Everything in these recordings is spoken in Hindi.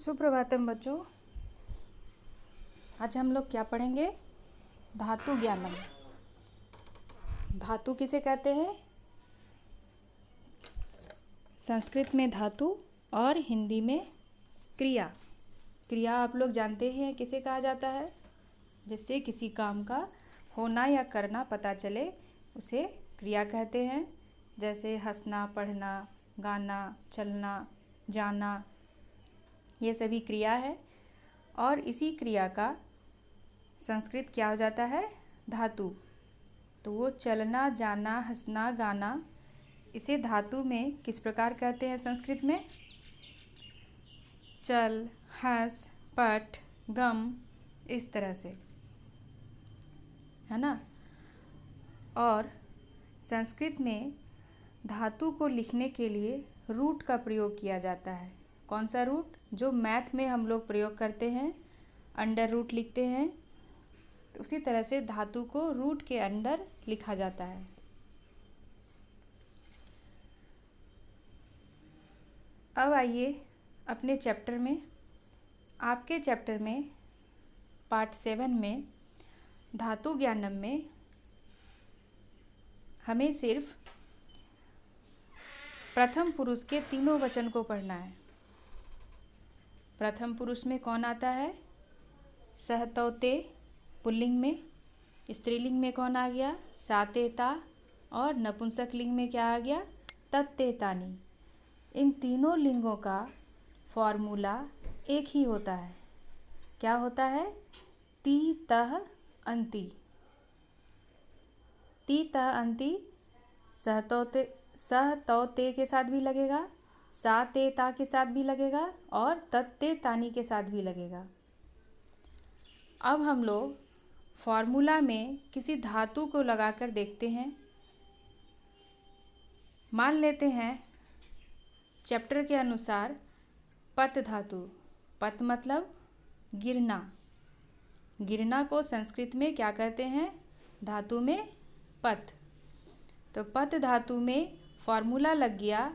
सुप्रभातम बच्चों। आज हम लोग क्या पढ़ेंगे? धातु ज्ञानम। धातु किसे कहते हैं? संस्कृत में धातु और हिंदी में क्रिया। क्रिया आप लोग जानते हैं किसे कहा जाता है? जिससे किसी काम का होना या करना पता चले उसे क्रिया कहते हैं। जैसे हंसना, पढ़ना, गाना, चलना, जाना, ये सभी क्रिया है। और इसी क्रिया का संस्कृत क्या हो जाता है? धातु। तो वो चलना, जाना, हंसना, गाना, इसे धातु में किस प्रकार कहते हैं संस्कृत में? चल, हंस, पठ, गम, इस तरह से, है ना। और संस्कृत में धातु को लिखने के लिए रूट का प्रयोग किया जाता है। कौन सा रूट? जो मैथ में हम लोग प्रयोग करते हैं, अंडर रूट लिखते हैं। तो उसी तरह से धातु को रूट के अंदर लिखा जाता है। अब आइए अपने चैप्टर में, आपके चैप्टर में पार्ट 7 में धातु ज्ञानम में हमें सिर्फ प्रथम पुरुष के तीनों वचन को पढ़ना है। प्रथम पुरुष में कौन आता है? सह, तौ, ते पुल्लिंग में। स्त्रीलिंग में कौन आ गया? सा, ते, ता। और नपुंसक लिंग में क्या आ गया? तत्, ते, तानि। इन तीनों लिंगों का फॉर्मूला एक ही होता है। क्या होता है? ती, तह, अंति। ती, तह, अंति सह, तौ, ते के साथ भी लगेगा, सा, ते, ता के साथ भी लगेगा और तत्, ते, तानि के साथ भी लगेगा। अब हम लोग फॉर्मूला में किसी धातु को लगाकर देखते हैं। मान लेते हैं चैप्टर के अनुसार पत धातु। पत मतलब गिरना। गिरना को संस्कृत में क्या कहते हैं? धातु में पत। तो पत धातु में फॉर्मूला लग गया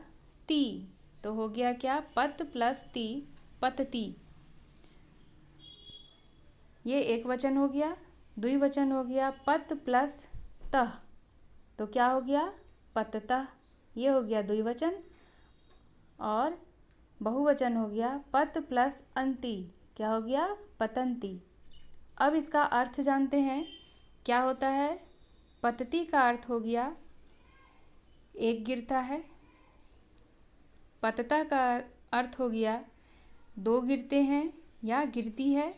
ती। तो हो गया क्या? पत प्लस ती, पतती। ये एक वचन हो गया। द्विवचन हो गया पत प्लस तह। तो क्या हो गया? पततः। ये हो गया द्विवचन। और बहुवचन हो गया पत प्लस अंति। क्या हो गया? पतंती। अब इसका अर्थ जानते हैं क्या होता है? पतती का अर्थ हो गया एक गिरता है। पतता का अर्थ हो गया दो गिरते हैं या गिरती है।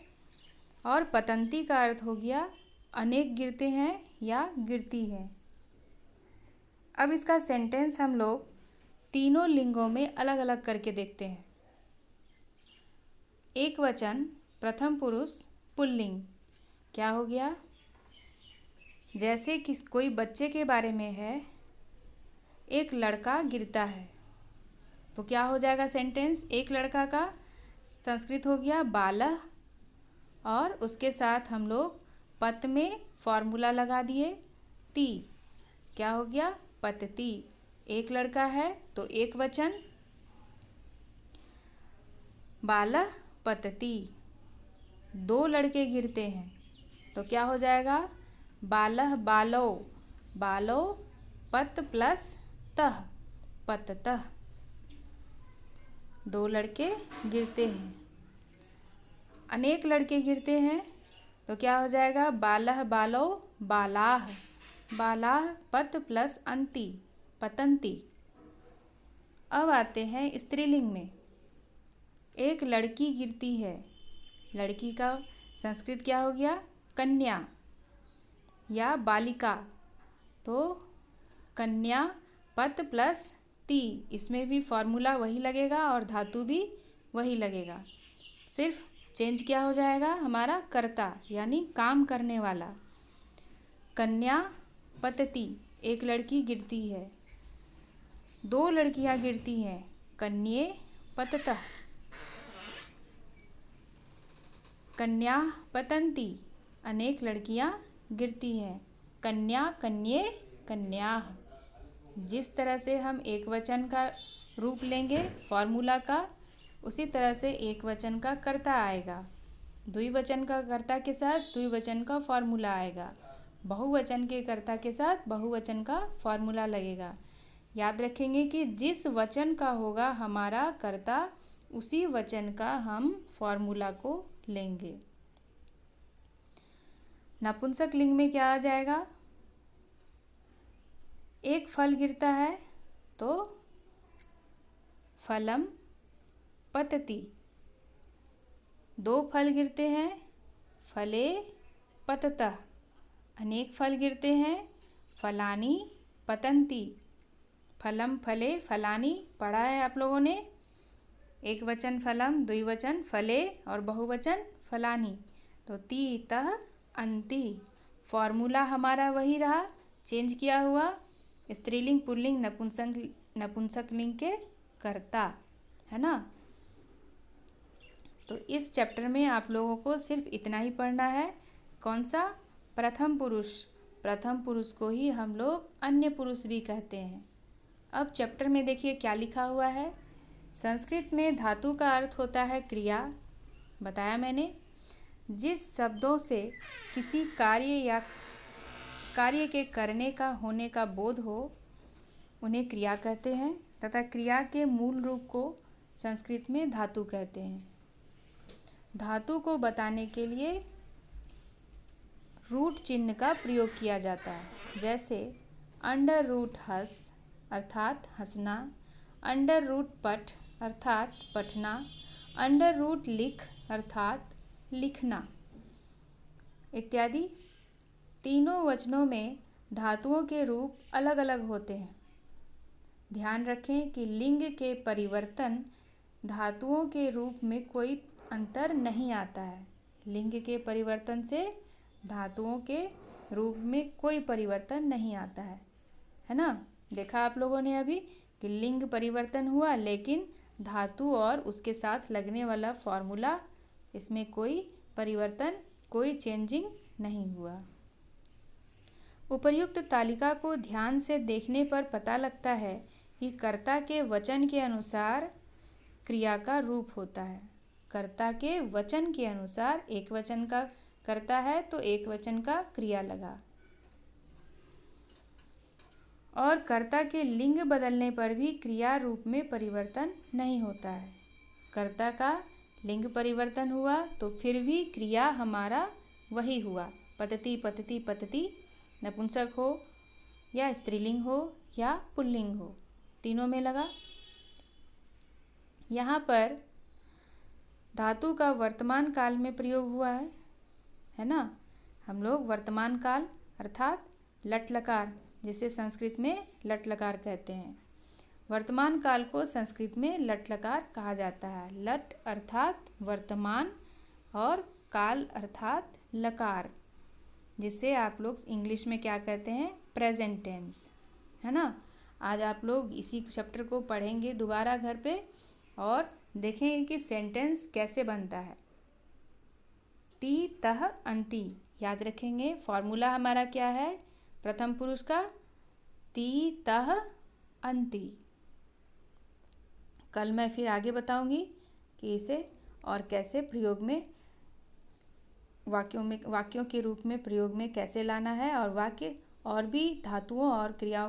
और पतंती का अर्थ हो गया अनेक गिरते हैं या गिरती है। अब इसका सेंटेंस हम लोग तीनों लिंगों में अलग अलग करके देखते हैं। एक वचन प्रथम पुरुष पुल्लिंग। क्या हो गया? जैसे कोई बच्चे के बारे में है, एक लड़का गिरता है, तो क्या हो जाएगा सेंटेंस? एक लड़का का संस्कृत हो गया बालः। और उसके साथ हम लोग पत में फॉर्मूला लगा दिए ती। क्या हो गया? पतती। एक लड़का है तो एक वचन बालः पतती। दो लड़के गिरते हैं तो क्या हो जाएगा? बालः बालो। बालो पत प्लस तह, पततः। दो लड़के गिरते हैं। अनेक लड़के गिरते हैं तो क्या हो जाएगा? बालः बालो बालाह। बालाह पत प्लस अंति, पतंती। अब आते हैं स्त्रीलिंग में। एक लड़की गिरती है। लड़की का संस्कृत क्या हो गया? कन्या या बालिका। तो कन्या पत प्लस ती, इसमें भी फॉर्मूला वही लगेगा और धातु भी वही लगेगा। सिर्फ चेंज क्या हो जाएगा? हमारा कर्ता यानी काम करने वाला। कन्या पतती, एक लड़की गिरती है। दो लड़कियां गिरती हैं, कन्ये पततः। कन्या पतंती, अनेक लड़कियां गिरती हैं, कन्या कन्ये कन्याः। जिस तरह से हम एक वचन का रूप लेंगे फॉर्मूला का, उसी तरह से एक वचन का कर्ता आएगा, द्विवचन का कर्ता के साथ द्विवचन का फॉर्मूला आएगा, बहुवचन के कर्ता के साथ बहुवचन का फॉर्मूला लगेगा। याद रखेंगे कि जिस वचन का होगा हमारा कर्ता, उसी वचन का हम फॉर्मूला को लेंगे। नपुंसक लिंग में क्या आ जाएगा? एक फल गिरता है तो फलम पतति, दो फल गिरते हैं फले पततः, अनेक फल गिरते हैं फलानि पतन्ति। फलम फले फलानि पढ़ा है आप लोगों ने। एक वचन फलम, द्विवचन फले और बहुवचन फलानि। तो ती तह अंति, फॉर्मूला हमारा वही रहा, चेंज किया हुआ, स्त्रीलिंग पुल्लिंग नपुंसक लिंग के कर्ता, है ना। तो इस चैप्टर में आप लोगों को सिर्फ इतना ही पढ़ना है। कौन सा? प्रथम पुरुष। प्रथम पुरुष को ही हम लोग अन्य पुरुष भी कहते हैं। अब चैप्टर में देखिए क्या लिखा हुआ है। संस्कृत में धातु का अर्थ होता है क्रिया, बताया मैंने। जिस शब्दों से किसी कार्य या कार्य के करने का होने का बोध हो उन्हें क्रिया कहते हैं, तथा क्रिया के मूल रूप को संस्कृत में धातु कहते हैं। धातु को बताने के लिए रूट चिन्ह का प्रयोग किया जाता है, जैसे अंडर रूट हस अर्थात हंसना, अंडर रूट पठ अर्थात पढ़ना, अंडर रूट लिख अर्थात लिखना इत्यादि। तीनों वचनों में धातुओं के रूप अलग अलग होते हैं। ध्यान रखें कि लिंग के परिवर्तन धातुओं के रूप में कोई अंतर नहीं आता है। लिंग के परिवर्तन से धातुओं के रूप में कोई परिवर्तन नहीं आता है ना। देखा आप लोगों ने अभी कि लिंग परिवर्तन हुआ, लेकिन धातु और उसके साथ लगने वाला फॉर्मूला, इसमें कोई परिवर्तन, कोई चेंजिंग नहीं हुआ। उपर्युक्त तालिका को ध्यान से देखने पर पता लगता है कि कर्ता के वचन के अनुसार क्रिया का रूप होता है। कर्ता के वचन के अनुसार एक वचन का कर्ता है तो एक वचन का क्रिया लगा, और कर्ता के लिंग बदलने पर भी क्रिया रूप में परिवर्तन नहीं होता है। कर्ता का लिंग परिवर्तन हुआ तो फिर भी क्रिया हमारा वही हुआ, पतति पतति पतति, नपुंसक हो या स्त्रीलिंग हो या पुल्लिंग हो, तीनों में लगा। यहाँ पर धातु का वर्तमान काल में प्रयोग हुआ है ना। हम लोग वर्तमान काल अर्थात लट लकार, जिसे संस्कृत में लट लकार कहते हैं, वर्तमान काल को संस्कृत में लट लकार कहा जाता है। लट अर्थात वर्तमान और काल अर्थात लकार, जिसे आप लोग इंग्लिश में क्या कहते हैं? प्रेजेंट टेंस, है ना। आज आप लोग इसी चैप्टर को पढ़ेंगे दोबारा घर पे और देखेंगे कि सेंटेंस कैसे बनता है। ती तह अंति, याद रखेंगे। फॉर्मूला हमारा क्या है प्रथम पुरुष का? ती तह अंति। कल मैं फिर आगे बताऊंगी कि इसे और कैसे प्रयोग में, वाक्यों के रूप में प्रयोग में कैसे लाना है, और वाक्य और भी धातुओं और क्रियाओं